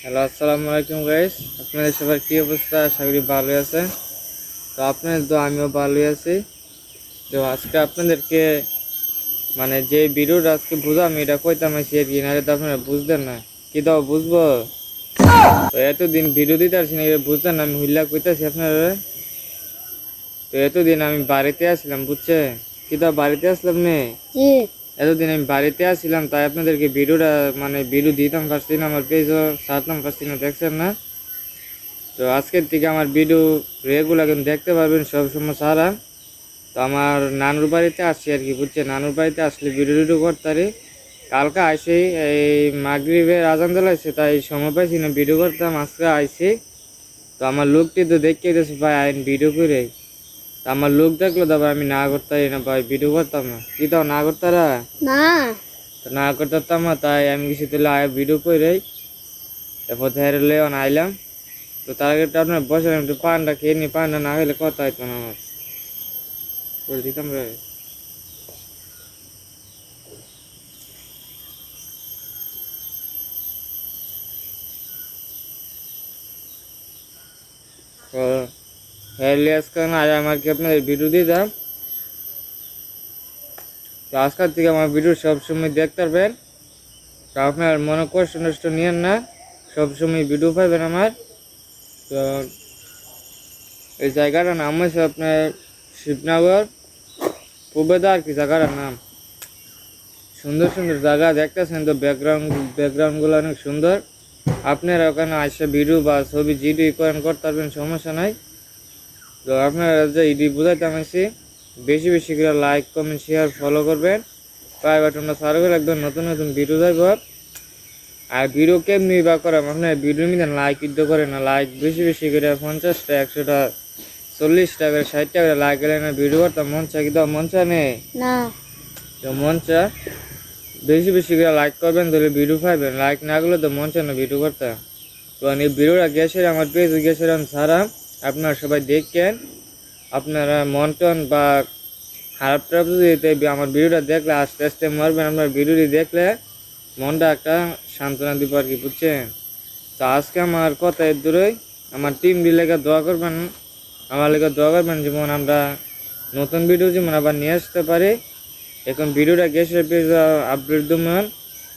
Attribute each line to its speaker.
Speaker 1: Hello, আসসালামু আলাইকুম guys. আপনাদের সবার কি অবস্থা? আশা করি ভালো আছে। তো আপনাদের তো আমিও ভালোই আছি। তো আজকে আপনাদেরকে যে ভিডিওটা আজকে বুঝাম এটা কইতাম আছি আর কি, নাহলে তো আপনারা বুঝতেন না। কি দাও বুঝবো? তো এতদিন ভিডিও দিতে আসছি না, এটা বুঝতেন না। আমি হুল্লা কইতাছি আপনারা। তো এতদিন আমি বাড়িতে আসলাম, বুঝছে? কি দাও বাড়িতে আসলাম নে। এতদিন আমি বাড়িতে আসছিলাম, তাই আপনাদেরকে ভিডিওটা ভিডিও দিতাম পারছি না, আমার পেজও ছাড়তাম পারছি না, দেখছেন না? তো আজকের থেকে আমার ভিডিও রেগুলার কিন্তু দেখতে পারবেন সব সময় সারা। তো আমার নানুর বাড়িতে আসছি আর কি, বুঝছে? নানুর বাড়িতে আসলে ভিডিও টিডিও করতারি। কালকে আইসি, এই মাগরিবের আজান দিলাইছে, তাই সময় পাইছি না ভিডিও করতাম। আজকে আইসি, তো আমার লোকটি তো দেখতে গেছে ভাই আইন ভিডিও করে। তো আমার লোক দেখলো তারপর আমি না করতারি না ভাই, ভিডিও করতাম না। কি তাও না করতারা?
Speaker 2: না
Speaker 1: তো না করতাম না, তাই আমি কিছু তুলে আয় ভিডিও করে তারপর ধরে আইলাম। তো তার আগে আপনার বসে একটু পানটা খেয়ে নি, পানটা না খেলে কথা হইতো না আমার। করে দিতাম রে। তো হেলে আজকে না আমার কি আপনাদের ভিডিও দিতাম। তো আজকের থেকে আমার ভিডিও সবসময় দেখতে পারবেন। তো আপনার মনে কষ্ট নষ্ট নিয়েন না, সবসময় ভিডিও পাবেন আমার। তো এই জায়গাটার নাম হচ্ছে আপনার শিবনগর পূবেদা আর কি জায়গাটার নাম। সুন্দর সুন্দর জায়গা দেখতেছেন তো, ব্যাকগ্রাউন্ডগুলো অনেক সুন্দর। আপনারা ওখানে আসে ভিডিও বা ছবি জিডি করতে পারবেন, সমস্যা নাই। তো আপনারা যে ইডি বুঝাইতাম আছি, বেশি বেশি করে লাইক কমেন্ট শেয়ার ফলো করবেন। পাই বাটনটা সার্ভ করে একদম নতুন নতুন ভিডিও যাইব। আর ভিডিও কেমনি বা করাম, আপনার ভিডিও নিতে লাইক ইদ্য করে না, লাইক বেশি বেশি করে 50টা 100টা 40টা করে 60টা করে লাইক গেলে না ভিডিও করতাম। মন চা কিন্তু মন চা নেই
Speaker 2: না
Speaker 1: তো মন চা বেশি বেশি করে লাইক করবেন, তাহলে ভিডিও পাইবেন। লাইক না করলে তো মন চা না ভিডিও করতে। তো আমি ভিডিওটা গ্যাসের আমার পেজ গ্যাসের ছাড়া আপনারা সবাই দেখেন। আপনারা মন টন বা খারাপ টারাপ যদি আমার ভিডিওটা দেখলে আস্তে আস্তে মরবেন। আপনার ভিডিওটি দেখলে মনটা একটা সান্ত্বনা দিব আর কি, বুঝছেন? তো আজকে আমার কথা এর দূরই। আমার টিম লেগে দোয়া করবেন, আমার লেগে দোয়া করবেন, যেমন আমরা নতুন ভিডিও যেমন আবার নিয়ে আসতে পারি। এখন ভিডিওটা গ্যাসের পেজ আপডেট দেবেন।